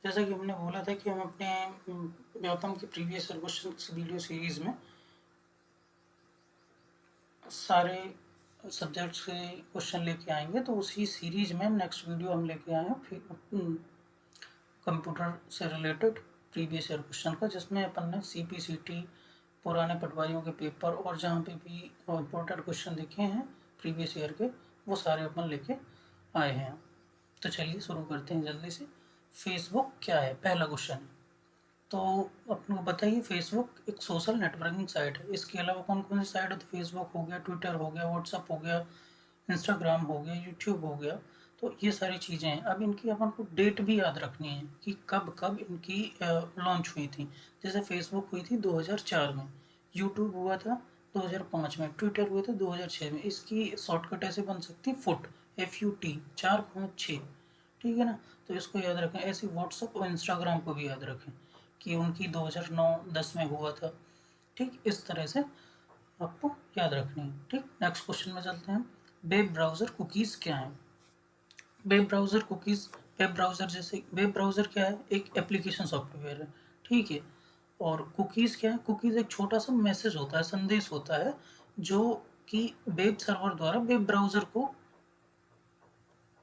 जैसा कि हमने बोला था कि हम अपने गौतम के previous year question video series में सारे सब्जेक्ट्स के क्वेश्चन लेके आएंगे, तो उसी सीरीज में नेक्स्ट वीडियो हम लेके आए हैं फिर कंप्यूटर से रिलेटेड प्रीवियस ईयर क्वेश्चन का, जिसमें अपन ने CPCT पुराने पटवारियों के पेपर और जहाँ पे भी इम्पोर्टेंट क्वेश्चन दिखे हैं प्रीवियस ईयर के, वो सारे अपन लेके आए हैं। तो चलिए शुरू करते हैं जल्दी से। फेसबुक क्या है, पहला क्वेश्चन। तो अपने को बताइए, फेसबुक एक सोशल नेटवर्किंग साइट है। इसके अलावा कौन कौन सी साइट है? तो फेसबुक हो गया, ट्विटर हो गया, व्हाट्सअप हो गया, इंस्टाग्राम हो गया, यूट्यूब हो गया। तो ये सारी चीज़ें हैं। अब इनकी अपन को डेट भी याद रखनी है कि कब कब इनकी लॉन्च हुई थी। जैसे फेसबुक हुई थी 2004 में, यूट्यूब हुआ था 2005 में, ट्विटर हुआ था 2006 में। इसकी शॉर्टकट ऐसे बन सकती है फुट, FUT, 456। ठीक है ना, तो इसको याद रखें। ऐसे व्हाट्सअप और इंस्टाग्राम को भी याद रखें कि उनकी 2009-10 में हुआ था। ठीक, इस तरह से आपको याद रखनी है। ठीक, नेक्स्ट क्वेश्चन में चलते हैं। वेब ब्राउज़र कुकीज़ क्या है? Web browser cookies, web browser जैसे वेब ब्राउज़र क्या है? एक एप्लीकेशन सॉफ्टवेयर है। ठीक है, और कुकीज़ क्या है? कुकीज़ एक छोटा सा मैसेज होता है, संदेश होता है, जो कि वेब सर्वर द्वारा वेब ब्राउज़र को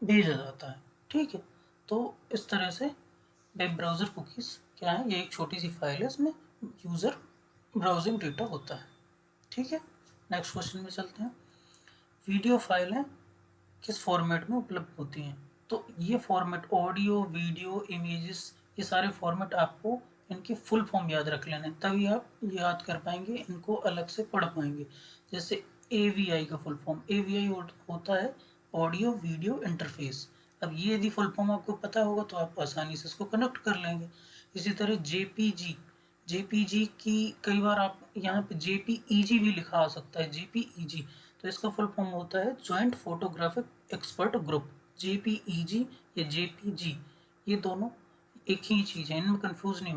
भेजा जाता है। ठीक है, तो इस तरह से वेब ब्राउज़र कुकीज़ क्या है? ये एक छोटी सी फाइल है, इसमें यूज़र ब्राउजिंग डेटा होता है। ठीक है, नेक्स्ट क्वेश्चन में चलते हैं। वीडियो फाइलें किस फॉर्मेट में उपलब्ध होती हैं? तो ये फॉर्मेट ऑडियो, वीडियो, इमेजेस, ये सारे फॉर्मेट आपको इनके फुल फॉर्म याद रख लेने, तभी आप याद कर पाएंगे, इनको अलग से पढ़ पाएंगे। जैसे AVI का फुल फॉर्म, AVI होता है ऑडियो वीडियो इंटरफेस। अब ये यदि फुल फॉर्म आपको पता होगा तो आप आसानी से इसको कनेक्ट कर लेंगे। इसी तरह JPG, JPG की कई बार आप यहाँ पे JPEG भी लिखा आ सकता है, JPEG। तो इसका फुल फॉर्म होता है joint photographic expert group. JPEG या JPG, ये दोनों एक ही चीज़ है, इनमें कंफ्यूज नहीं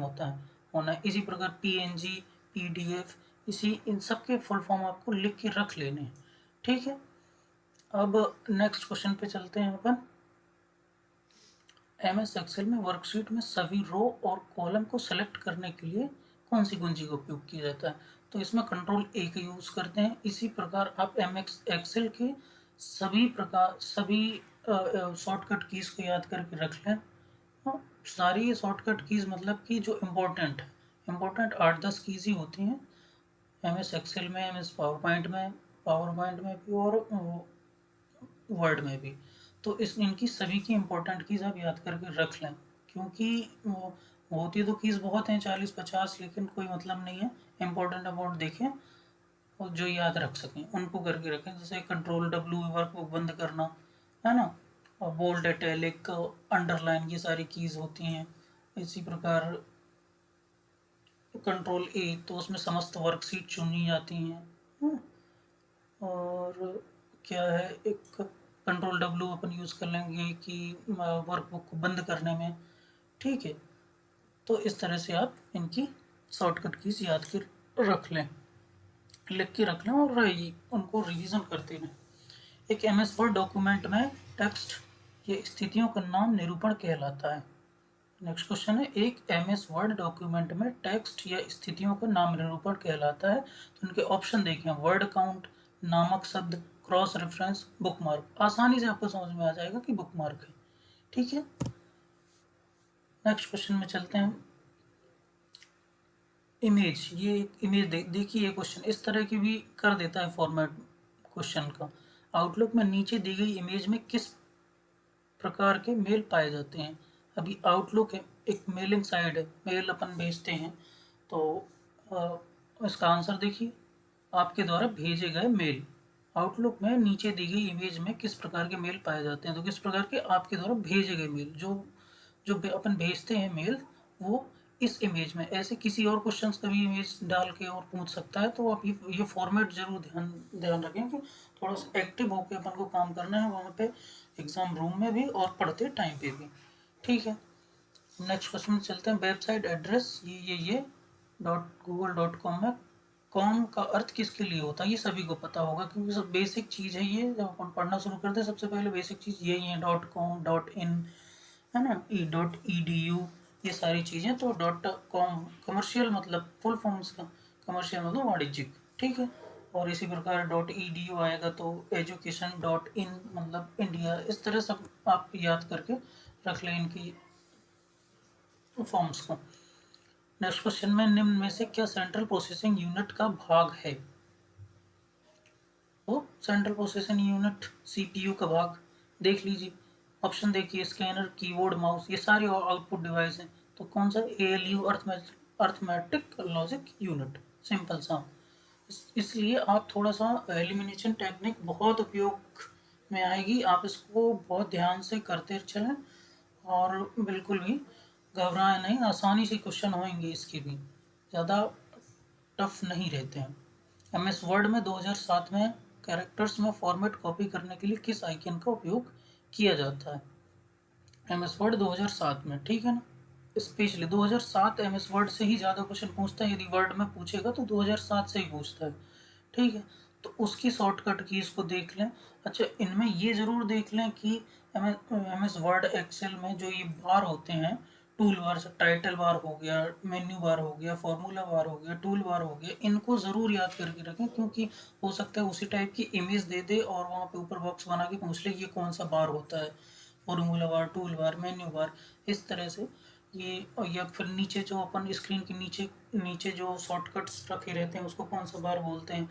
होना। इसी प्रकार PNG, PDF, इसी इन सब के फुल फॉर्म आपको लिख के रख लेने हैं। ठीक है, अब नेक्स्ट क्वेश्चन पे चलते हैं अपन। MS एक्सेल में वर्कशीट में सभी रो और कॉलम को सेलेक्ट करने के लिए कौन सी कुंजी का उपयोग किया जाता है? तो इसमें Ctrl+A का यूज़ करते हैं। इसी प्रकार आप MS एक्सेल के सभी शॉर्टकट कीज़ को याद करके रख लें। सारी शॉर्टकट कीज़ मतलब कि जो इम्पोर्टेंट 8-10 कीज़ ही होती हैं MS एक्सेल में, MS पावर पॉइंट में भी और वर्ड में भी। तो इनकी सभी की इम्पोर्टेंट कीज़ आप याद करके रख लें, क्योंकि होती तो कीज़ बहुत हैं, 40-50, लेकिन कोई मतलब नहीं है। इम्पोर्टेंट देखें और जो याद रख सकें उनको करके रखें। जैसे Ctrl+W वर्कबुक बंद करना, है ना, और बोल्ड, इटैलिक, अंडरलाइन, ये सारी कीज़ होती हैं। इसी प्रकार Ctrl+A, तो उसमें समस्त वर्कशीट चुनी जाती हैं। और क्या है, एक Ctrl+W अपन यूज़ कर लेंगे कि वर्कबुक को बंद करने में। ठीक है, तो इस तरह से आप इनकी शॉर्टकट कीज याद कर रख लें, लिख के रख लें और उनको रिवीजन करते रहें। एक MS वर्ड डॉक्यूमेंट में टेक्स्ट या स्थितियों का नाम निरूपण कहलाता है। नेक्स्ट क्वेश्चन है, एक MS वर्ड डॉक्यूमेंट में टेक्स्ट या स्थितियों का नाम निरूपण कहलाता है। तो इनके ऑप्शन देखें, वर्ड काउंट, नामक शब्द, क्रॉस रेफरेंस, बुकमार्क। आसानी से आपको समझ में आ जाएगा कि बुकमार्क है। ठीक है, नेक्स्ट क्वेश्चन में चलते हैं। इमेज, ये इमेज देखिए, ये क्वेश्चन इस तरह की भी कर देता है फॉर्मेट क्वेश्चन का। आउटलुक में नीचे दी गई इमेज में किस प्रकार के मेल पाए जाते हैं? अभी आउटलुक है, एक मेलिंग साइट है, मेल अपन भेजते हैं। तो इसका आंसर देखिए, आपके द्वारा भेजे गए मेल। आउटलुक में नीचे दी गई इमेज में किस प्रकार के मेल पाए जाते हैं? तो किस प्रकार के आपके द्वारा भेजे गए मेल, जो जो अपन भेजते हैं मेल, वो इस इमेज में। ऐसे किसी और क्वेश्चंस का भी इमेज डाल के और पूछ सकता है। तो आप ये फॉर्मेट जरूर ध्यान रखें कि थोड़ा सा एक्टिव होकर अपन को काम करना है वहाँ पे, एग्जाम रूम में भी और पढ़ते टाइम पे भी। ठीक है, नेक्स्ट क्वेश्चन में चलते हैं। वेबसाइट एड्रेस ये .google.com में कॉम का अर्थ किसके लिए होता है? ये सभी को पता होगा, क्योंकि सब बेसिक चीज़ है ये। जब अपन पढ़ना शुरू करते हैं सबसे पहले बेसिक चीज़ यही है, .com, .in, है ना, .edu, ये सारी चीज़ें। तो डॉट कॉम कमर्शियल मतलब फुल फॉर्म्स का, कमर्शियल मतलब वाणिज्यिक, ठीक है। और इसी प्रकार डॉट edu आएगा तो एजुकेशन डॉट इन मतलब इंडिया। इस तरह सब आप याद करके रख लें इनकी फॉर्म्स को। नेक्स्ट क्वेश्चन में निम्न में से क्या सेंट्रल प्रोसेसिंग यूनिट का भाग है? तो सेंट्रल प्रोसेसिंग यूनिट सीपीयू का भाग देख लीजिए। ऑप्शन देखिए, स्कैनर, कीबोर्ड, माउस, ये सारे आउटपुट डिवाइस हैं। तो कौन सा? ALU arithmetic logic unit, simple सा। इसलिए आप थोड़ा सा एलिमिनेशन टेक्निक बहुत उपयोग में आएगी, आप इसको बहुत ध्यान से करते चलें और बिल्कुल भी घबराएं नहीं। आसानी से क्वेश्चन होंगे इसके भी, ज़्यादा टफ नहीं रहते हैं। एमएस वर्ड में 2007 में कैरेक्टर्स में फॉर्मेट कॉपी करने के लिए किस आइकन का उपयोग किया जाता है? एमएस वर्ड 2007 में, ठीक है ना। स्पेशली 2007 एमएस वर्ड से ही ज़्यादा क्वेश्चन पूछता है। यदि वर्ड में पूछेगा तो 2007 से ही पूछता है, ठीक है। तो उसकी शॉर्टकट कीज़ को देख लें। अच्छा, इनमें ये ज़रूर देख लें कि एमएस वर्ड एक्सेल में जो ये बार होते हैं, टूल बार, टाइटल बार हो गया, मेन्यू बार हो गया, फॉर्मूला बार हो गया, टूल बार हो गया, इनको ज़रूर याद करके रखें, क्योंकि हो सकता है उसी टाइप की इमेज दे दे और वहाँ पे ऊपर बॉक्स बना के पूछ ले ये कौन सा बार होता है, formula bar, tool bar, menu bar, इस तरह से ये। या फिर नीचे जो अपन स्क्रीन के नीचे नीचे जो शॉर्टकट्स रखे रहते हैं उसको कौन सा बार बोलते हैं,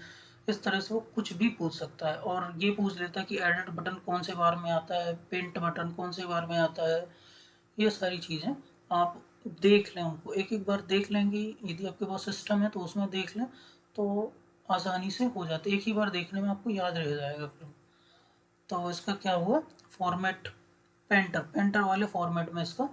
इस तरह से वो कुछ भी पूछ सकता है। और ये पूछ लेता है कि एडिट बटन कौन से बार में आता है, पेंट बटन कौन से बार में आता है। ये सारी चीज़ें आप देख लें, उनको एक एक बार देख लेंगे। यदि आपके पास सिस्टम है तो उसमें देख लें तो आसानी से हो जाता है, एक ही बार देखने में आपको याद रह जाएगा फिर। तो इसका क्या हुआ? फॉर्मेट पेंटर, पेंटर वाले फॉर्मेट में इसका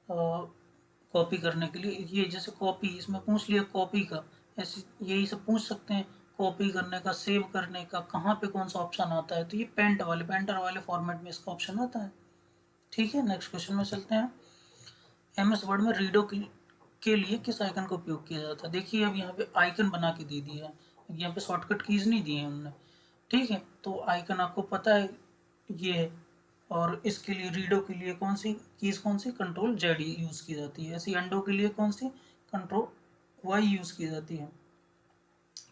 कॉपी करने के लिए। ये जैसे कॉपी, इसमें पूछ लिया कॉपी का, ऐसे यही सब पूछ सकते हैं। कॉपी करने का, सेव करने का, कहाँ पे कौन सा ऑप्शन आता है, तो ये पेंटर वाले फॉर्मेट में इसका ऑप्शन आता है, ठीक है। नेक्स्ट क्वेश्चन में चलते हैं। एमएस वर्ड में रीडो के लिए किस आइकन का उपयोग किया जाता है? देखिए अब यहाँ पे आइकन बना के दे दिया है, यहाँ पे शॉर्टकट कीज नहीं दिए हैं उन्होंने, ठीक है। तो आइकन आपको पता है ये है। और इसके लिए रीडो के लिए कौन सी कीज, कौन सी? कंट्रोल जेड यूज़ की जाती है। ऐसी अंडो के लिए कौन सी? कंट्रोल वाई यूज़ की जाती है।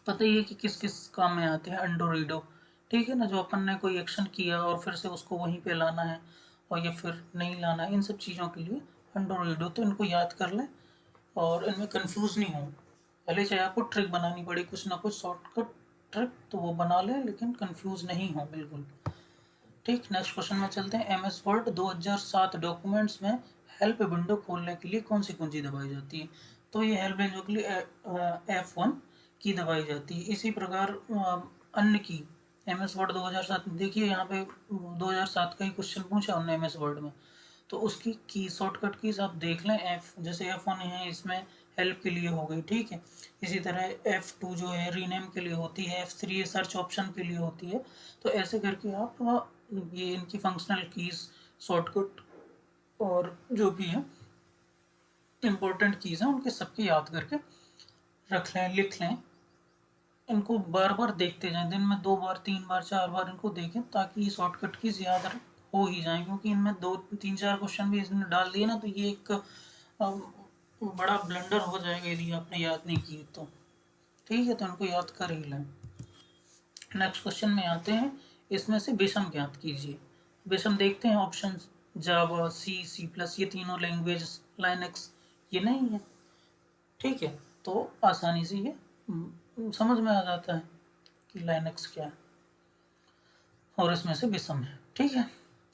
पता ही है कि किस किस काम में आते हैं अंडो, रीडो, ठीक है ना। जो अपन ने कोई एक्शन किया और फिर से उसको वहीं पे लाना है और या फिर नहीं लाना है, इन सब चीज़ों के लिए अंडो, रीडो। तो इनको याद कर लें और इनमें कंफ्यूज नहीं हो। भले चाहे आपको ट्रिक बनानी पड़े, कुछ ना कुछ शॉर्टकट ट्रिक तो वो बना लें, लेकिन कंफ्यूज नहीं हो बिल्कुल, ठीक। नेक्स्ट क्वेश्चन में चलते हैं। एमएस वर्ड 2007 डॉक्यूमेंट्स में हेल्प विंडो खोलने के लिए कौन सी कुंजी दबाई जाती है? तो ये हेल्प विंडो के लिए F1 की दबाई जाती है। इसी प्रकार अन्य की एमएस वर्ड 2007 में देखिए, यहाँ पे 2007 का ही क्वेश्चन पूछा उन्होंने एमएस वर्ड में, तो उसकी की शॉर्टकट कीज आप देख लें। एफ जैसे F1 है, इसमें हेल्प के लिए हो गई, ठीक है। इसी तरह F2 जो है रीनेम के लिए होती है, F3 सर्च ऑप्शन के लिए होती है। तो ऐसे करके आप ये इनकी फंक्शनल कीज, शॉर्टकट और जो भी है इम्पोर्टेंट कीज़ हैं उनके सबके याद करके रख लें, लिख लें। इनको बार बार देखते जाएं, दिन में 2 बार, 3 बार, 4 बार इनको देखें, ताकि ये शॉर्टकट कीज याद हो ही जाए। क्योंकि इनमें 2, 3, 4 क्वेश्चन भी इसने डाल दिए ना, तो ये एक बड़ा ब्लंडर हो जाएगा यदि आपने याद नहीं की तो, ठीक है। तो इनको याद कर ही लें। नेक्स्ट क्वेश्चन में आते हैं। इसमें से विषम ज्ञात कीजिए। विषम देखते हैं ऑप्शन, जावा, सी प्लस, ये तीनों लैंग्वेज, लाइनक्स ये नहीं है, ठीक है। तो आसानी से ये समझ में आ जाता है कि लाइनक्स क्या है और इसमें से विषम है, ठीक है।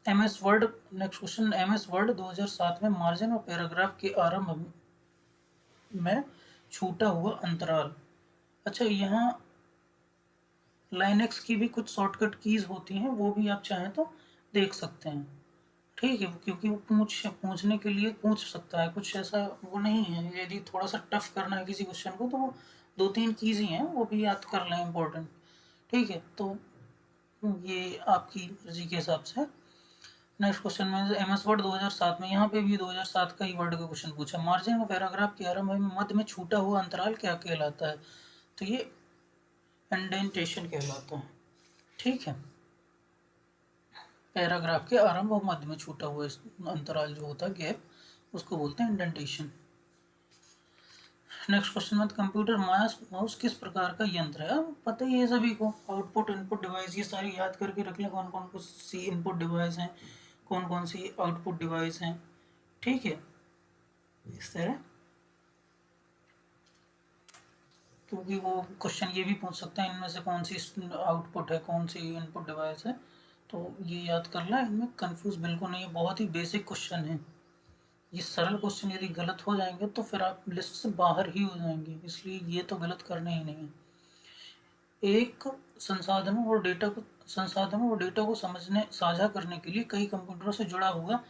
MS word, next question. MS word 2007 में मार्जिन और पैराग्राफ के आरंभ में छूटा हुआ अंतराल। अच्छा, यहाँ लाइनक्स की भी कुछ शॉर्टकट कीज होती हैं, वो भी आप चाहें तो देख सकते हैं, ठीक है। क्योंकि वो पूछने के लिए पूछ सकता है, कुछ ऐसा वो नहीं है। यदि थोड़ा सा टफ करना है किसी क्वेश्चन को तो वो 2-3 कीज ही हैं, वो भी याद कर लें, इम्पोर्टेंट, ठीक है। तो ये आपकी मर्जी के हिसाब से। नेक्स्ट क्वेश्चन में एमएस वर्ड 2007 में, यहाँ पे भी 2007 का ही वर्ड का क्वेश्चन पूछा। मार्जिन और पैराग्राफ के आरंभ में मध्य में छूटा हुआ अंतराल क्या कहलाता है? तो ये इंडेंटेशन कहलाता है, ठीक है। पैराग्राफ के आरंभ और मध्य में छूटा हुआ अंतराल जो होता है, गैप, उसको बोलते हैं इंडेंटेशन। नेक्स्ट क्वेश्चन में, कंप्यूटर माउस किस प्रकार का यंत्र है? अब पता ही है सभी को, आउटपुट इनपुट डिवाइस, ये सारी याद करके रख लें, कौन कौन सी इनपुट डिवाइस हैं, कौन कौन सी आउटपुट डिवाइस हैं, ठीक है, इस तरह। क्योंकि वो क्वेश्चन ये भी पूछ सकते हैं इनमें से कौन सी आउटपुट है, कौन सी इनपुट डिवाइस है, तो ये याद कर लें, इनमें कंफ्यूज बिल्कुल नहीं है, बहुत ही बेसिक क्वेश्चन है। ये सरल क्वेश्चन यदि गलत हो जाएंगे तो फिर आप लिस्ट से बाहर ही हो जाएंगे, इसलिए ये तो गलत करने ही नहीं है। एक संसाधनों और डेटा को समझने साझा करने के लिए कई कंप्यूटरों से जुड़ा हुआ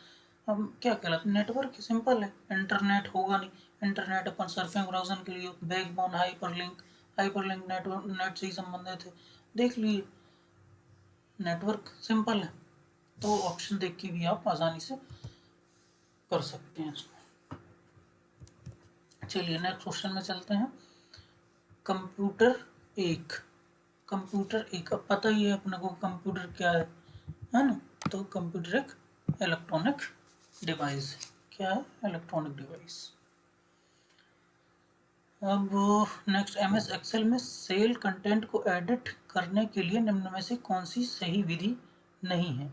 अब क्या कहलाता है? नेटवर्क। सिंपल है, इंटरनेट होगा नहीं, इंटरनेट अपन सर्फिंग ब्राउजर के लिए, बैकबोन हाइपरलिंक नेटवर्क नेट से ही संबंधित है, देख लीजिए, नेटवर्क सिंपल है। तो ऑप्शन देख के भी आप आसानी से कर सकते हैं इसको। चलिए नेक्स्ट क्वेश्चन में चलते हैं। कंप्यूटर एक, अब पता ही है अपने को कंप्यूटर क्या है ना? तो कंप्यूटर एक इलेक्ट्रॉनिक डिवाइस है। क्या है? Electronic device. अब नेक्स्ट, एमएस एक्सेल में सेल कंटेंट को एडिट करने के लिए निम्न में से कौन सी सही विधि नहीं है?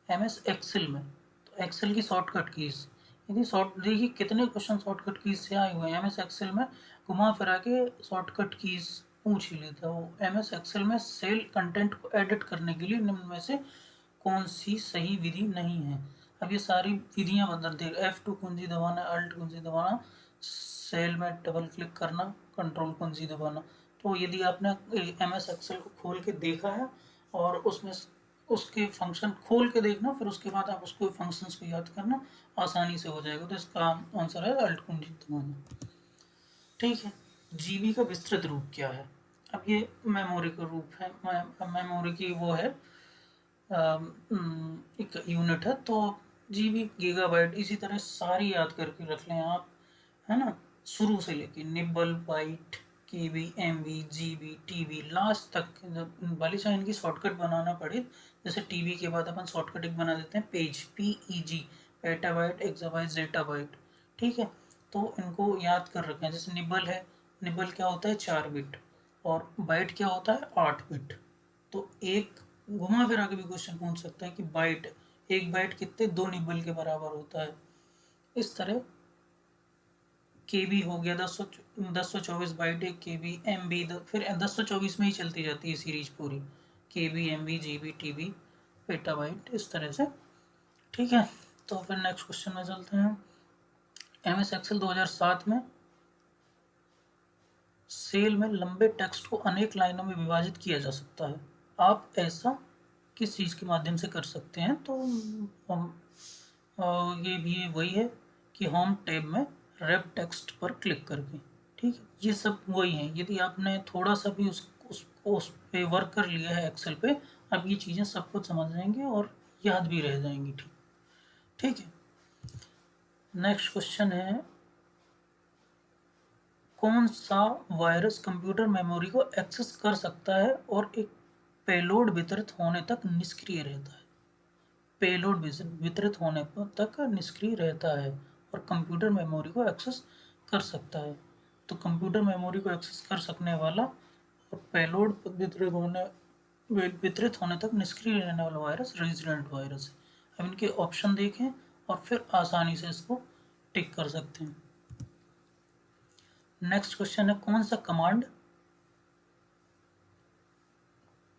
एमएस एक्सेल में, तो एक्सेल की शॉर्टकट कीज, यदि देखिए कितने क्वेश्चन शॉर्टकट कीज से आए हुए हैं एमएस एक्सेल में, घुमा फिरा के शॉर्टकट कीज पूछ ही लेता हो। एमएस एक्सेल में सेल कंटेंट को एडिट करने के लिए निम्न में से कौन सी सही विधि नहीं है? अब ये सारी विधियां बदल दे, F2 कुंजी दबाना, अल्ट कुंजी दबाना, सेल में डबल क्लिक करना, कंट्रोल कुंजी दबाना। तो यदि आपने एमएस एक्सेल को खोल के देखा है और उसमें उसके फंक्शन खोल के देखना, फिर उसके बाद आप उसको फंक्शंस को याद करना, आसानी से हो जाएगा। तो इसका आंसर है अल्ट कुंजी दबाना, ठीक है। जीबी का विस्तृत रूप क्या है? अब ये मेमोरी का रूप है, मेमोरी की वो है एक यूनिट है, तो जीबी गीगाबाइट, इसी तरह सारी याद करके रख लें आप, है ना, शुरू से लेके निबल, बाइट, केबी, एमबी, जीबी, टीबी, लास्ट तक वाली चाहे इनकी शॉर्टकट बनाना पड़े, जैसे टीबी के बाद अपन शॉर्टकट एक बना देते हैं page, PEG, petabyte, exabyte, zettabyte, ठीक है। तो इनको याद कर रखें। जैसे निबल है, निबल क्या होता है? 4 बिट, और बाइट क्या होता है? 8 बिट। तो एक घुमा फिरा के भी क्वेश्चन पूछ सकता है कि बाइट, एक बाइट कितने, 2 निबल के बराबर होता है। इस तरह केबी हो गया 1024 बाइट एक केबी, एमबी फिर 1024 में ही चलती जाती है सीरीज पूरी, केबी, एमबी, जीबी, टीबी, पेटाबाइट, इस तरह से, ठीक है। तो फिर नेक्स्ट क्वेश्चन में चलते हैं। एमएस एक्सेल 2007 में सेल में लंबे टेक्स्ट को अनेक लाइनों में विभाजित किया जा सकता है। आप ऐसा किस चीज़ के माध्यम से कर सकते हैं? तो हम ये भी वही है कि होम टैब में रैप टेक्स्ट पर क्लिक करके, ठीक है। ये सब वही है, यदि आपने थोड़ा सा भी उस पे वर्क कर लिया है एक्सेल पे, आप ये चीज़ें सब कुछ समझ जाएंगे और याद भी रह जाएंगी, ठीक है। नेक्स्ट क्वेश्चन है, कौन सा वायरस कंप्यूटर मेमोरी को एक्सेस कर सकता है और एक पेलोड वितरित होने तक निष्क्रिय रहता है? पेलोड वितरित होने तक निष्क्रिय रहता है और कंप्यूटर मेमोरी को एक्सेस कर सकता है। तो कंप्यूटर मेमोरी को एक्सेस कर सकने वाला और पेलोड वितरित होने तक निष्क्रिय रहने वाला वायरस रेजिडेंट वायरस है। अब इनके ऑप्शन देखें और फिर आसानी से इसको टिक कर सकते हैं। नेक्स्ट क्वेश्चन है, कौन सा कमांड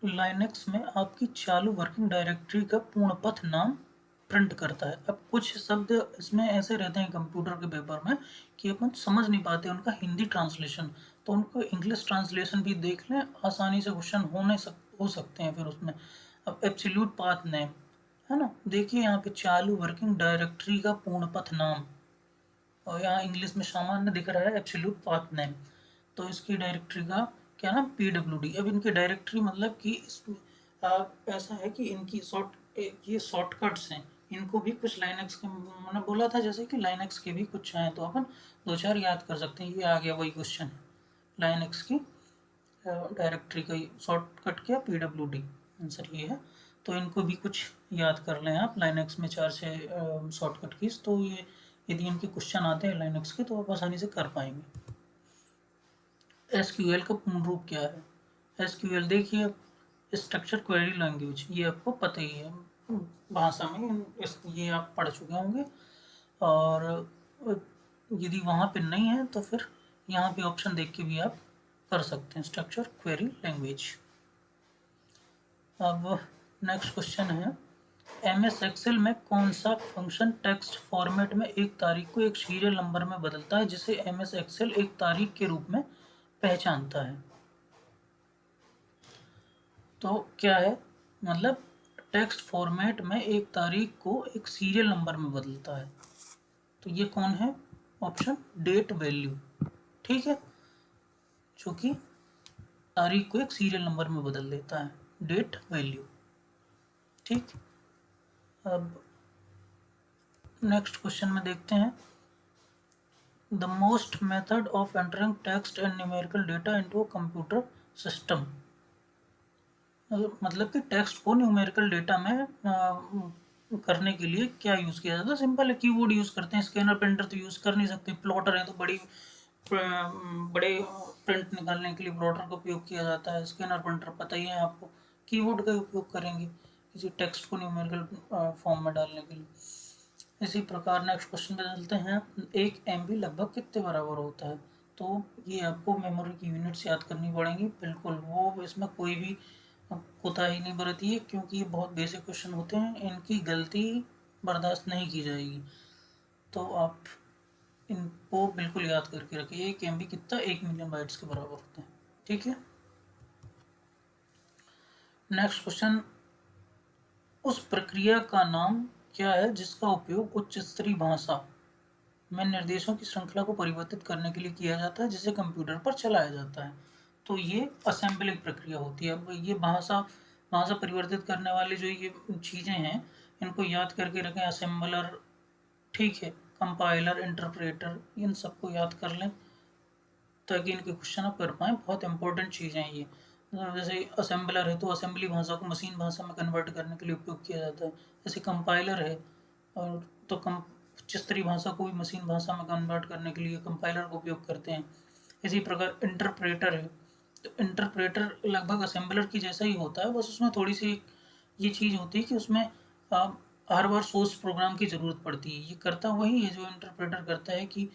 लाइनेक्स में आपकी चालू वर्किंग डायरेक्टरी का पूर्ण पथ नाम प्रिंट करता है? अब कुछ शब्द इसमें ऐसे रहते हैं कंप्यूटर के पेपर में कि अपन समझ नहीं पाते उनका हिंदी ट्रांसलेशन, तो उनको इंग्लिश ट्रांसलेशन भी देख लें, आसानी से क्वेश्चन हो सकते हैं फिर उसमें। अब एब्सोल्यूट पाथ नेम है ना, देखिए यहाँ पे चालू वर्किंग डायरेक्टरी का पूर्ण पथ नाम, और यहाँ इंग्लिश में सामान्य दिख रहा है एब्सोल्यूट पाथ नेम, तो इसकी डायरेक्टरी का क्या नाम? PWD। अब इनकी डायरेक्टरी मतलब कि इसमें ऐसा है कि इनकी ये शॉर्टकट्स हैं, इनको भी कुछ लाइनेक्स के, मैंने बोला था जैसे कि लाइनेक्स के भी कुछ चाहें तो अपन 2-4 याद कर सकते हैं। ये आ गया वही क्वेश्चन है, लाइनेक्स की डायरेक्टरी का शॉर्टकट क्या? PWD, आंसर ये है। तो इनको भी कुछ याद कर लें आप, लाइनेक्स में 4 से शॉर्टकट कीज, तो ये यदि इनके क्वेश्चन आते हैं लाइनक्स के तो आप आसानी से कर पाएंगे। एसक्यूएल का पूर्ण रूप क्या है? एसक्यूएल देखिए, स्ट्रक्चर क्वेरी लैंग्वेज, ये आपको पता ही है भाषा में, ये आप पढ़ चुके होंगे। और यदि वहाँ पे नहीं है तो फिर यहाँ पे ऑप्शन देख के भी आप कर सकते हैं, स्ट्रक्चर क्वेरी लैंग्वेज। अब नेक्स्ट क्वेश्चन है, MS एक्सेल में कौन सा फंक्शन टेक्स्ट फॉर्मेट में एक तारीख को एक सीरियल नंबर में बदलता है जिसे MS एक्सेल एक तारीख के रूप में पहचानता है? तो क्या है, मतलब टेक्स्ट फॉर्मेट में एक तारीख को एक सीरियल नंबर में बदलता है, तो ये कौन है? ऑप्शन डेट वैल्यू, ठीक है, जो कि तारीख को एक सीरियल नंबर में बदल देता है, डेट वैल्यू, ठीक। अब नेक्स्ट क्वेश्चन में देखते हैं, the most method of entering text and numerical data into a computer system, मतलब कि टेक्स्ट को न्यूमेरिकल डेटा में करने के लिए क्या यूज़ किया जाता है? सिंपल है, कीबोर्ड यूज़ करते हैं, स्कैनर प्रिंटर तो यूज़ कर नहीं सकते, प्लॉटर है तो बड़े प्रिंट निकालने के लिए प्लॉटर का उपयोग किया जाता है, स्कैनर प्रिंटर पता ही है आपको, कीबोर्ड का उपयोग करेंगे किसी टेक्स्ट को न्यूमेरिकल फॉर्म में डालने के लिए। इसी प्रकार नेक्स्ट क्वेश्चन पे चलते हैं, 1 MB लगभग कितने बराबर होता है? तो ये आपको मेमोरी की यूनिट्स याद करनी पड़ेंगी, बिल्कुल वो इसमें कोई भी कोताही नहीं बरती है, क्योंकि ये बहुत बेसिक क्वेश्चन होते हैं, इनकी गलती बर्दाश्त नहीं की जाएगी, तो आप इनको बिल्कुल याद करके रखिए। 1 MB कितना? 1 मिलियन बाइट्स के बराबर होते हैं, ठीक है। नेक्स्ट क्वेश्चन, उस प्रक्रिया का नाम क्या है जिसका उपयोग उच्च स्तरीय भाषा में निर्देशों की श्रृंखला को परिवर्तित करने के लिए किया जाता है जिसे कंप्यूटर पर चलाया जाता है? तो ये असेंबलिंग प्रक्रिया होती है। अब ये भाषा भाषा परिवर्तित करने वाली जो ये चीज़ें हैं, इनको याद करके रखें, असेंबलर, ठीक है, कंपाइलर, इंटरप्रेटर, इन सबको याद कर लें ताकि इनके क्वेश्चन आप कर पाएँ, बहुत इंपॉर्टेंट चीज़ें हैं ये। जैसे असेंबलर है तो असेंबली भाषा को मशीन भाषा में कन्वर्ट करने के लिए उपयोग किया जाता है। जैसे कंपाइलर है और तो कम उच्च स्तरीय भाषा को भी मशीन भाषा में कन्वर्ट करने के लिए कंपाइलर का उपयोग करते हैं। इसी प्रकार इंटरप्रेटर है, तो इंटरप्रेटर लगभग असेंबलर की जैसा ही होता है, बस उसमें थोड़ी सी ये चीज़ होती है कि उसमें हर बार सोर्स प्रोग्राम की ज़रूरत पड़ती है। ये करता वही है जो इंटरप्रेटर करता है कि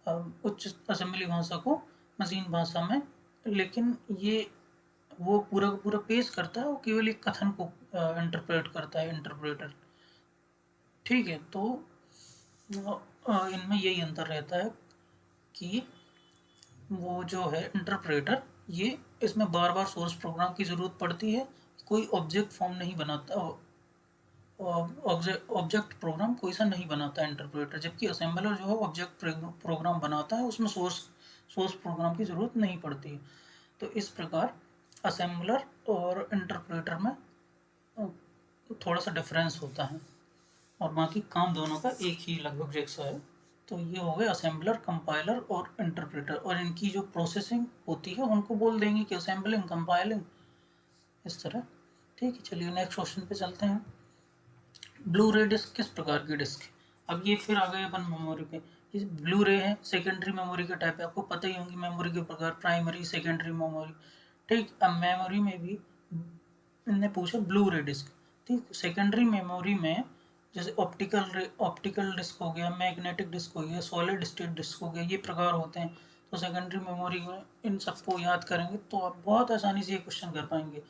उच्च असेंबली भाषा को मशीन भाषा में, लेकिन ये वो पूरा का पूरा पेश करता है, वो केवल एक कथन को इंटरप्रेट करता है इंटरप्रेटर, ठीक है। तो इनमें यही अंतर रहता है कि वो जो है इंटरप्रेटर, ये इसमें बार बार सोर्स प्रोग्राम की ज़रूरत पड़ती है, कोई ऑब्जेक्ट फॉर्म नहीं बनाता, ऑब्जेक्ट प्रोग्राम कोई सा नहीं बनाता है इंटरप्रेटर, जबकि असेंबलर जो है ऑब्जेक्ट प्रोग्राम बनाता है, उसमें सोर्स प्रोग्राम की ज़रूरत नहीं पड़ती है। तो इस प्रकार असेंबलर और इंटरप्रेटर में थोड़ा सा डिफरेंस होता है, और बाकी काम दोनों का एक ही लगभग जैसा है। तो ये हो गए असेंबलर, कंपाइलर और इंटरप्रेटर, और इनकी जो प्रोसेसिंग होती है उनको बोल देंगे कि असेंबलिंग, कंपाइलिंग, इस तरह, ठीक है। चलिए नेक्स्ट क्वेश्चन पे चलते हैं, ब्लू रे डिस्क किस प्रकार की डिस्क है? अब ये फिर आ गए अपन मेमोरी पे, ये ब्लू रे है, सेकेंडरी मेमोरी का टाइप है, आपको पता ही होंगी मेमोरी के प्रकार, प्राइमरी, सेकेंडरी मेमोरी, ठीक। अब मेमोरी में भी इनने पूछा ब्लू रे डिस्क, ठीक। सेकेंडरी मेमोरी में जैसे ऑप्टिकल डिस्क हो गया, मैग्नेटिक डिस्क हो गया, सॉलिड स्टेट डिस्क हो गया, ये प्रकार होते हैं। तो सेकेंडरी मेमोरी में इन सबको याद करेंगे तो आप बहुत आसानी से ये क्वेश्चन कर पाएंगे।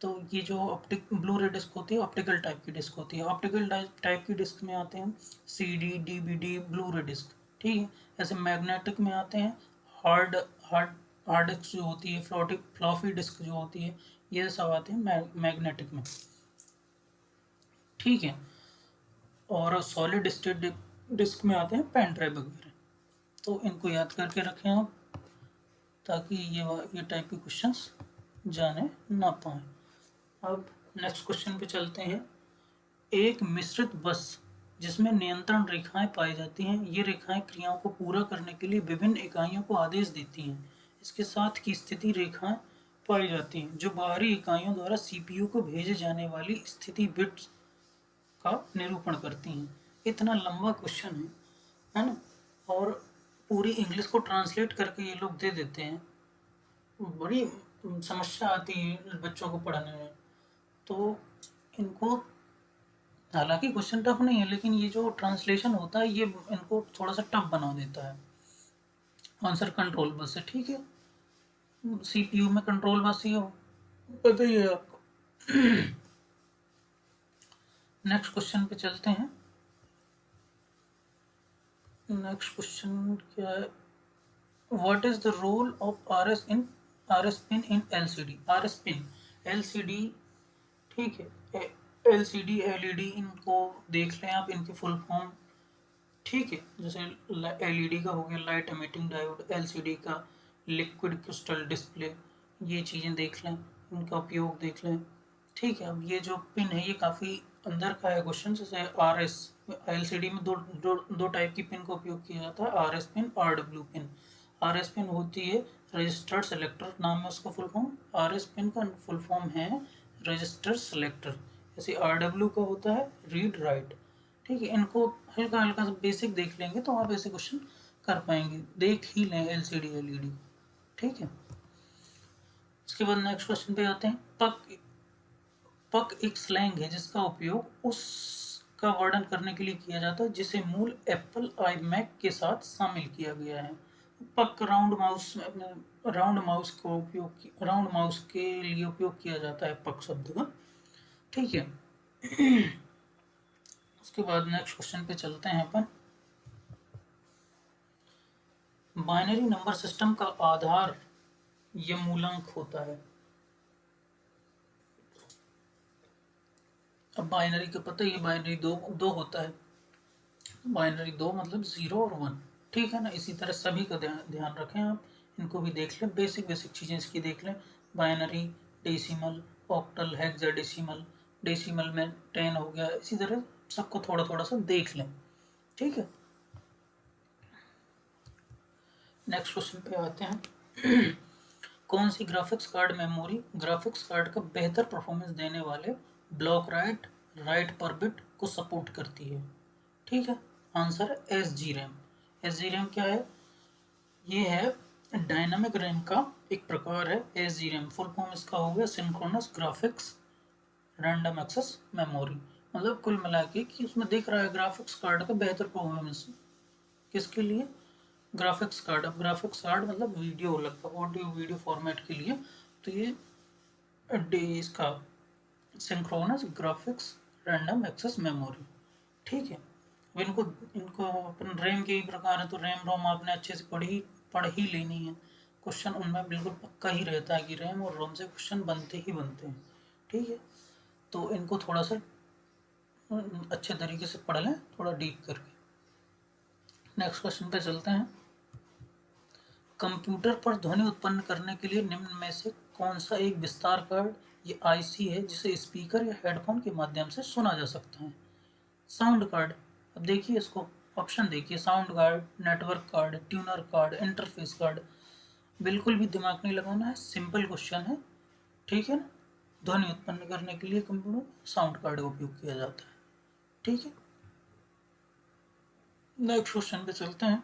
तो ये जो ब्लू रे डिस्क होती है, ऑप्टिकल टाइप की डिस्क होती है। ऑप्टिकल टाइप की डिस्क में आते हैं CD, DVD, ब्लू रे डिस्क, ठीक है। ऐसे मैग्नेटिक में आते हैं हार्ड हार्ड हार्ड डिस्क जो होती है, फ्लॉपी डिस्क जो होती है, ये सब आते हैं मैग्नेटिक में, ठीक है। और सॉलिड स्टेट डिस्क में आते हैं पेन ड्राइव वगैरह। तो इनको याद करके रखें आप, ताकि ये टाइप के क्वेश्चंस जाने ना पाए। अब नेक्स्ट क्वेश्चन पे चलते हैं, एक मिश्रित बस जिसमें नियंत्रण रेखाएं पाई जाती हैं, ये रेखाएं क्रियाओं को पूरा करने के लिए विभिन्न इकाइयों को आदेश देती हैं। इसके साथ की स्थिति रेखाएं पाई जाती हैं जो बाहरी इकाइयों द्वारा CPU को भेजे जाने वाली स्थिति बिट्स का निरूपण करती हैं। इतना लंबा क्वेश्चन है, है ना, और पूरी इंग्लिश को ट्रांसलेट करके ये लोग दे देते हैं। बड़ी समस्या आती है बच्चों को पढ़ने में। तो इनको, हालांकि क्वेश्चन टफ नहीं है, लेकिन ये जो ट्रांसलेशन होता है ये इनको थोड़ा सा टफ बना देता है। आंसर कंट्रोल बस है, ठीक है, सीपीयू में कंट्रोल बस ही हो, पता ही है आपको। नेक्स्ट क्वेश्चन पे चलते हैं। नेक्स्ट क्वेश्चन क्या है, what is the role of R S pin in LCD. R S pin, LCD, ठीक है, एलसीडी एलईडी, इनको देख लें आप, इनकी फुल फॉर्म, ठीक है, जैसे एलईडी का हो गया लाइट एमिटिंग डायोड, एलसीडी का लिक्विड क्रिस्टल डिस्प्ले, ये चीज़ें देख लें, इनका उपयोग देख लें, ठीक है। अब ये जो पिन है ये काफ़ी अंदर का है क्वेश्चन, जैसे आर एस, एलसीडी में दो टाइप की पिन का उपयोग किया जाता है, are S pin, R W pin. Are S pin होती है रजिस्टर्ड सेलेक्टर, नाम है उसका full form. Are S pin का फुल फॉर्म है रजिस्टर सेलेक्टर। जैसे आर डब्ल्यू का होता है रीड राइट, ठीक है। इनको हल्का हल्का सा बेसिक देख लेंगे तो आप ऐसे क्वेश्चन कर पाएंगे, देख ही लें एलसीडी एलईडी, ठीक है। इसके बाद नेक्स्ट क्वेश्चन पे आते हैं। पक, पक एक स्लैंग है जिसका उपयोग उसका वर्णन करने के लिए किया जाता है जिसे मूल एप्पल आई मैक के साथ शामिल किया गया है। पक राउंड माउस, राउंड माउस को उपयोग, राउंड माउस के लिए उपयोग किया जाता है पक शब्द का, ठीक है। उसके बाद नेक्स्ट क्वेश्चन पे चलते हैं अपन। बाइनरी नंबर सिस्टम का आधार या मूलांक होता है। अब बाइनरी का पता ही, बाइनरी दो दो होता है, बाइनरी दो मतलब 0 और 1, ठीक है ना। इसी तरह सभी का ध्यान रखें आप, इनको भी देख लें, बेसिक बेसिक चीज़ें इसकी देख लें। Binary, decimal, octal, hexadecimal, decimal में 10 हो गया, इसी तरह सबको थोड़ा थोड़ा सा देख लें, ठीक है। नेक्स्ट क्वेश्चन पे आते हैं। कौन सी graphics card memory graphics card का बेहतर परफॉर्मेंस देने वाले ब्लॉक राइट, राइट पर बिट को सपोर्ट करती है, ठीक है। आंसर है S G RAM. S G RAM क्या है, ये है डायनामिक रैम का एक प्रकार है। S G RAM full form इसका हो गया synchronous graphics random access memory. मतलब कुल मिला के कि उसमें दिख रहा है ग्राफिक्स कार्ड का बेहतर परफॉर्मेंस किसके लिए, ग्राफिक्स कार्ड। अब ग्राफिक्स कार्ड मतलब वीडियो, लगभग ऑडियो वीडियो फॉर्मेट के लिए, तो ये इसका synchronous graphics random access memory, ठीक है। अब इनको इनको अपन रैम के ही प्रकार है, तो रैम रोम आपने अच्छे से पढ़ ही लेनी है। क्वेश्चन उनमें बिल्कुल पक्का ही रहता है कि रैम और रोम से क्वेश्चन बनते ही बनते हैं, ठीक है। तो इनको थोड़ा सा अच्छे तरीके से पढ़ लें, थोड़ा डीप करके। नेक्स्ट क्वेश्चन पे चलते हैं। कंप्यूटर पर ध्वनि उत्पन्न करने के लिए निम्न में से कौन सा एक विस्तार कार्ड या आईसी है जिसे स्पीकर या हेडफोन के माध्यम से सुना जा सकता है। Sound card. अब देखिए इसको, ऑप्शन देखिए, sound card, network card, tuner card, interface card. बिल्कुल भी दिमाग नहीं लगाना है, सिंपल क्वेश्चन है, ठीक है ना। ध्वनि उत्पन्न करने के लिए कंप्यूटर साउंड कार्ड का उपयोग किया जाता है, ठीक है। नेक्स्ट क्वेश्चन पे चलते हैं।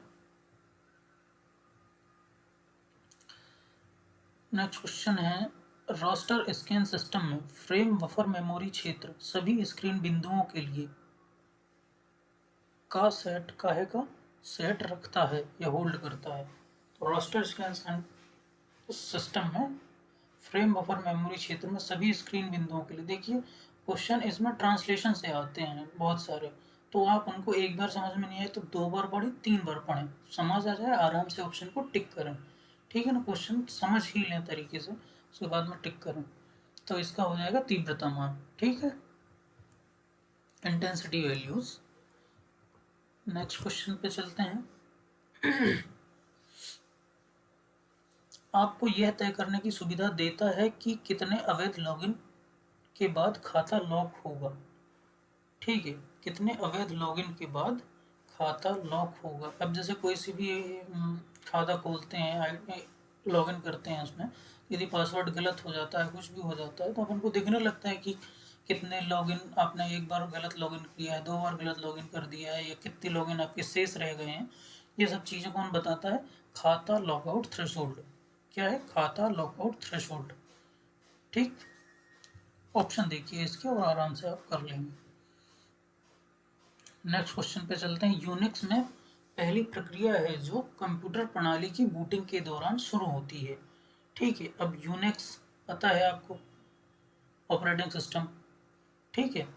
नेक्स्ट क्वेश्चन है, रास्टर स्कैन सिस्टम में फ्रेम बफर मेमोरी क्षेत्र सभी स्क्रीन बिंदुओं के लिए का सेट काहे का सेट रखता है या होल्ड करता है। तो रास्टर स्कैन सिस्टम में फ्रेम बफर मेमोरी क्षेत्र में सभी स्क्रीन बिंदुओं के लिए, देखिए क्वेश्चन इसमें ट्रांसलेशन से आते हैं बहुत सारे, तो आप उनको एक बार समझ में नहीं आए तो 2 बार पढ़ें, 3 बार पढ़ें, समझ आ जाए आराम से ऑप्शन को टिक करें, ठीक है ना। क्वेश्चन समझ ही लें तरीके से, उसके बाद में टिक करें, तो इसका हो जाएगा तीव्रता मान, ठीक है, इंटेंसिटी वैल्यूज। नेक्स्ट क्वेश्चन पे चलते हैं। आपको यह तय करने की सुविधा देता है कि कितने अवैध लॉगिन के बाद खाता लॉक होगा, ठीक है, कितने अवैध लॉगिन के बाद खाता लॉक होगा। अब जैसे कोई सी भी खाता खोलते हैं, लॉगिन करते हैं उसमें, यदि पासवर्ड गलत हो जाता है, कुछ भी हो जाता है, तो अपन को दिखने लगता है कि कितने लॉगिन आपने एक बार गलत लॉगिन किया है, 2 बार गलत लॉगिन कर दिया है, या कितने लॉगिन आपके शेष रह गए हैं, ये सब चीज़ें कौन बताता है? खाता लॉगआउट थ्रेशोल्ड। क्या है? खाता लॉगआउट थ्रेशोल्ड। ठीक, ऑप्शन देखिए इसके और आराम से आप कर लेंगे। नेक्स्ट क्वेश्चन पे चलते हैं। यूनिक्स में पहली प्रक्रिया है जो कंप्यूटर प्रणाली की बूटिंग के दौरान शुरू होती है। ठीक है, अब यूनिक्स पता है आपको, ऑपरेटिंग सिस्टम, ठीक है,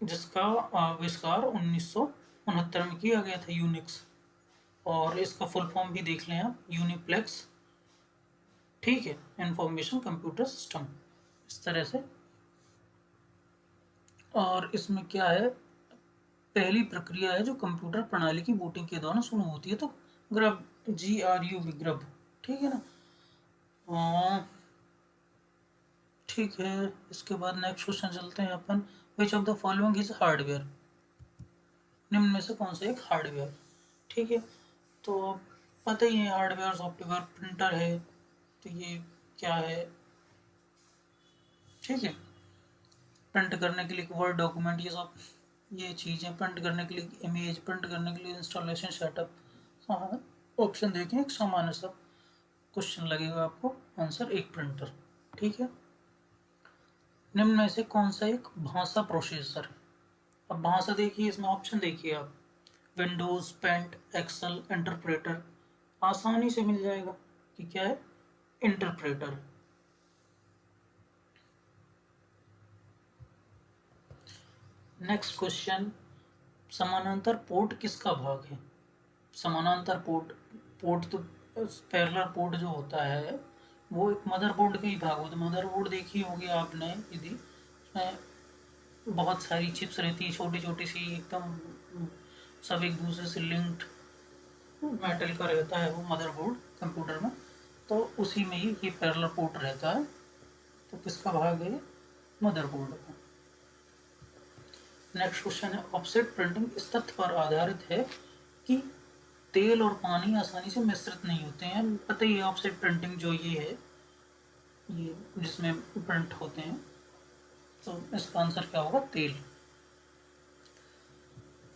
जिसका आविष्कार 1969 में किया गया था, यूनिक्स। और इसका फुल फॉर्म भी देख लें आप, यूनिप्लेक्स, ठीक है, इंफॉर्मेशन कंप्यूटर सिस्टम, इस तरह से। और इसमें क्या है, पहली प्रक्रिया है जो कंप्यूटर प्रणाली की बूटिंग के दौरान शुरू होती है, तो ग्रब, GRUB, ग्रब, ठीक है ना। ठीक है, इसके बाद नेक्स्ट क्वेश्चन चलते हैं अपन। Which of the following is hardware? निम्न में से कौन सा एक हार्डवेयर? ठीक है, तो पता ही है हार्डवेयर सॉफ्टवेयर। प्रिंटर है, तो ये क्या है? ठीक है, प्रिंट करने के लिए वर्ड डॉक्यूमेंट, ये सब ये चीज़ें, प्रिंट करने के लिए इमेज, प्रिंट करने के लिए इंस्टॉलेशन सेटअप। हाँ, ऑप्शन देखें, एक सामान्य सा क्वेश्चन लगेगा आपको, आंसर एक प्रिंटर। ठीक है, निम्न में से कौन सा एक भाषा प्रोसेसर है? अब भाषा देखिए, इसमें ऑप्शन देखिए आप, विंडोज, पेंट, एक्सेल, इंटरप्रेटर। आसानी से मिल जाएगा कि क्या है, इंटरप्रेटर। नेक्स्ट क्वेश्चन, समानांतर पोर्ट किसका भाग है? समानांतर पोर्ट, पोर्ट तो पैरेलल पोर्ट जो होता है वो एक मदरबोर्ड का ही भाग होता है। मदरबोर्ड देखी होगी आपने, यदि उसमें बहुत सारी चिप्स रहती है, छोटी छोटी सी एकदम, सब एक दूसरे से लिंक्ड, मेटल का रहता है वो मदरबोर्ड कंप्यूटर में, तो उसी में ही ये पैरेलल पोर्ट रहता है। तो किसका भाग है? मदरबोर्ड का। नेक्स्ट क्वेश्चन है, ऑफसेट प्रिंटिंग इस तथ्य पर आधारित है कि तेल और पानी आसानी से मिश्रित नहीं होते हैं। पता ही है, ऑफसेट प्रिंटिंग जो ये है, ये जिसमें प्रिंट होते हैं, तो इसका आंसर क्या होगा? तेल।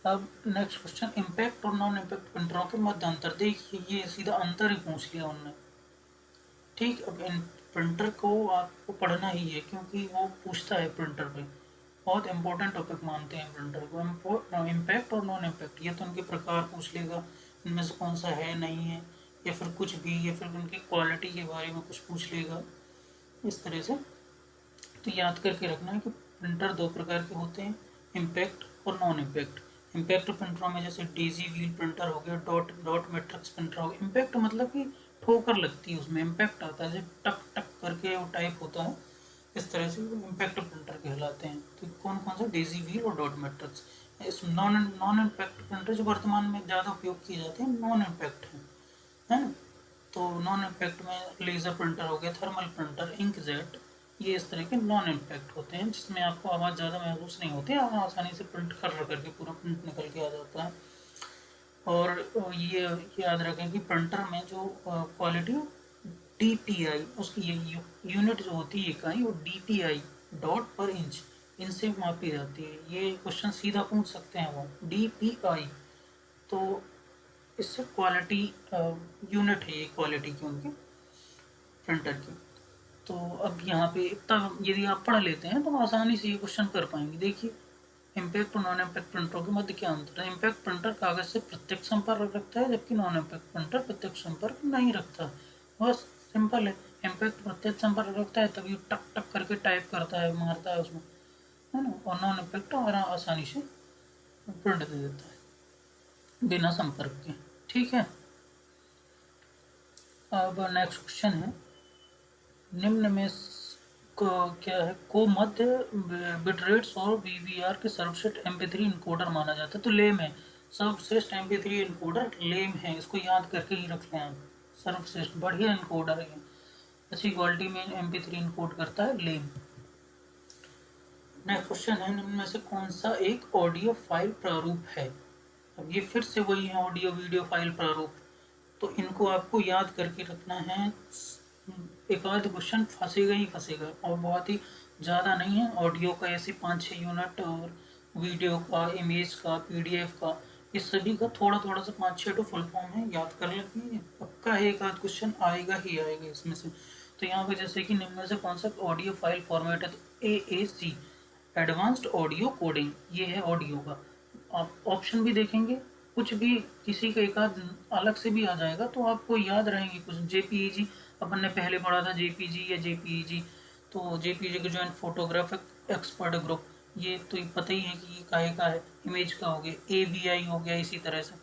अब नेक्स्ट क्वेश्चन, इम्पैक्ट और नॉन इम्पैक्ट प्रिंटरों के मध्य अंतर। देखिए, ये सीधा अंतर ही पूछ लिया उन्होंने। ठीक, अब इन प्रिंटर को आपको पढ़ना ही है, क्योंकि वो पूछता है प्रिंटर पे, बहुत इंपॉर्टेंट टॉपिक मानते हैं प्रिंटर को। इम्पैक्ट और नॉन इम्पैक्ट, ये तो उनके प्रकार पूछ लेगा, इनमें से कौन सा है, नहीं है, या फिर कुछ भी, या फिर उनकी क्वालिटी के बारे में कुछ पूछ लेगा, इस तरह से। तो याद करके रखना है कि प्रिंटर दो प्रकार के होते हैं, इम्पैक्ट और नॉन इम्पैक्ट। इम्पैक्ट प्रिंटरों में जैसे डेजी व्हील प्रिंटर हो गया, डॉट डॉट मैट्रिक्स प्रिंटर हो गया। इम्पैक्ट मतलब कि ठोकर लगती है, उसमें इम्पैक्ट आता है, जैसे टक टक करके वो टाइप होता है, इस तरह से इम्पैक्ट प्रिंटर कहलाते हैं। तो कौन कौन सा? डेजी व्हील और डॉट मैट्रिक्स। इस नॉन नॉन इम्पैक्ट प्रिंटर जो वर्तमान में ज़्यादा उपयोग किए जाते हैं, नॉन इम्पैक्ट है ना। तो नॉन इम्पैक्ट में लेज़र प्रिंटर हो गया, थर्मल प्रिंटर, इंकजेट, ये इस तरह के नॉन इम्पैक्ट होते हैं, जिसमें आपको आवाज़ ज़्यादा महसूस नहीं होती, आप आसानी से प्रिंट कर करके पूरा प्रिंट निकल के आ जाता है। और ये याद रखें कि प्रिंटर में जो क्वालिटी, DPI, उसकी ये यूनिट जो होती है इकाई, वो DPI, डॉट पर इंच, इनसे मापी जाती है। ये क्वेश्चन सीधा पूछ सकते हैं वो, DPI। तो इससे क्वालिटी यूनिट है ये, क्वालिटी की उनकी प्रिंटर की। तो अब यहाँ पे इतना यदि आप पढ़ लेते हैं तो आसानी से ये क्वेश्चन कर पाएंगे। देखिए, इम्पैक्ट और नॉन इम्पैक्ट प्रिंटरों के मध्य क्या अंतर है? इम्पैक्ट प्रिंटर कागज से प्रत्यक्ष संपर्क रखता है, जबकि नॉन इम्पैक्ट प्रिंटर प्रत्यक्ष संपर्क नहीं रखता। बस सिंपल है, इम्पैक्ट प्रत्यक्ष संपर्क रखता है तभी टक टक करके टाइप करता है, मारता है उसमें, है ना। और नॉन इम्पैक्ट आसानी से प्रिंट दे देता है बिना संपर्क के। ठीक है, अब नेक्स्ट क्वेश्चन है, निम्न में को क्या है, को मध्य बिटरेट्स और VBR के सर्वश्रेष्ठ MP3 इनकोडर माना जाता है? तो लेम है, सर्वश्रेष्ठ MP3 इनकोडर लेम है, इसको याद करके ही रख लें आप। सर्वश्रेष्ठ बढ़िया इनकोडर है, अच्छी क्वालिटी में MP3 इनकोड करता है लेम। नेक्स्ट क्वेश्चन है, निम्न में से कौन सा एक ऑडियो फाइल प्रारूप है? अब ये फिर से वही है, ऑडियो वीडियो फाइल प्रारूप। तो इनको आपको याद करके रखना है, एक आध क्वेश्चन फंसेगा ही फंसेगा, और बहुत ही ज़्यादा नहीं है। ऑडियो का ऐसे 5-6 यूनिट, और वीडियो का, इमेज का, पीडीएफ का, इस सभी का थोड़ा थोड़ा सा 5-6 तो फुल फॉर्म है, याद कर लेंगे, पक्का है एक आध क्वेश्चन आएगा ही आएगा इसमें से। तो यहाँ पे जैसे कि निम्न में से कौन सा ऑडियो फाइल फॉर्मेट है, तो AAC एडवांस्ड ऑडियो कोडिंग, ये है ऑडियो का। आप ऑप्शन भी देखेंगे, कुछ भी किसी का एक आध अलग से भी आ जाएगा तो आपको याद रहेंगे कुछ। JPEG अपन ने पहले पढ़ा था, JPG या JPEG, तो JPG का जॉइंट फोटोग्राफिक एक्सपर्ट ग्रुप, ये तो पता ही है कि ये काहे का है। इमेज का हो गया AVI हो गया, इसी तरह से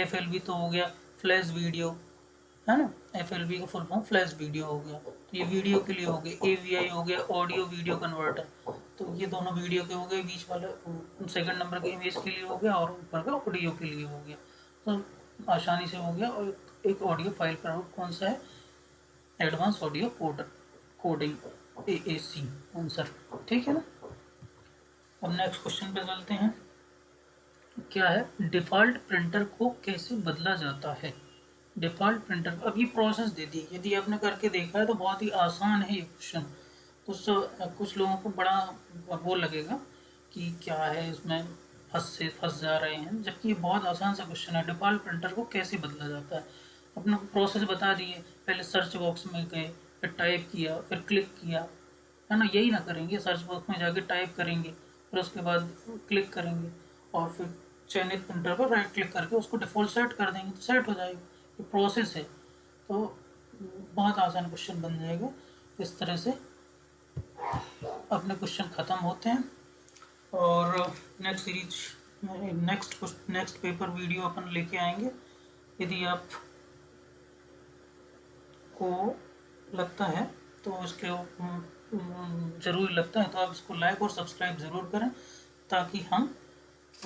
FLV तो हो गया फ्लैश वीडियो, है ना। FLV का फुल फॉर्म फ्लैश वीडियो हो गया, तो ये वीडियो के लिए हो गया। AVI हो गया ऑडियो वीडियो कन्वर्टर, तो ये दोनों वीडियो के हो गए, बीच वाला सेकंड नंबर के इमेज के लिए हो गया, और ऊपर का ऑडियो के लिए हो गया। तो आसानी से हो गया। और एक ऑडियो फाइल पर कौन सा है, advance audio coding AAC answer, ठीक है ना। अब नेक्स्ट क्वेश्चन पे चलते हैं। क्या है, डिफ़ॉल्ट प्रिंटर को कैसे बदला जाता है। डिफ़ॉल्ट प्रिंटर, अब ये प्रोसेस दे दी, यदि आपने करके देखा है तो बहुत ही आसान है ये क्वेश्चन। कुछ लोगों को बड़ा वो लगेगा कि क्या है इसमें, फंस जा रहे हैं, जबकि ये बहुत आसान सा क्वेश्चन है। डिफ़ॉल्ट प्रिंटर को कैसे बदला जाता है, अपना प्रोसेस बता दिए। पहले सर्च बॉक्स में गए, फिर टाइप किया, फिर क्लिक किया, है ना। यही ना करेंगे, सर्च बॉक्स में जाके टाइप करेंगे, फिर उसके बाद क्लिक करेंगे, और फिर चयनित प्रिंटर पर राइट क्लिक करके उसको डिफ़ॉल्ट सेट कर देंगे तो सेट हो जाएगा। ये प्रोसेस है, तो बहुत आसान क्वेश्चन बन जाएगा। इस तरह से अपने क्वेश्चन ख़त्म होते हैं। और नेक्स्ट पेपर वीडियो अपन लेके आएंगे। यदि आप को लगता है तो इसके ज़रूर लगता है तो आप इसको लाइक और सब्सक्राइब ज़रूर करें, ताकि हम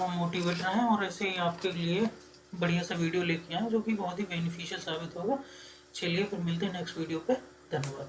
मोटिवेट रहें और ऐसे ही आपके लिए बढ़िया सा वीडियो लेके आएँ जो कि बहुत ही बेनिफिशियल साबित होगा। चलिए फिर मिलते हैं नेक्स्ट वीडियो पे। धन्यवाद।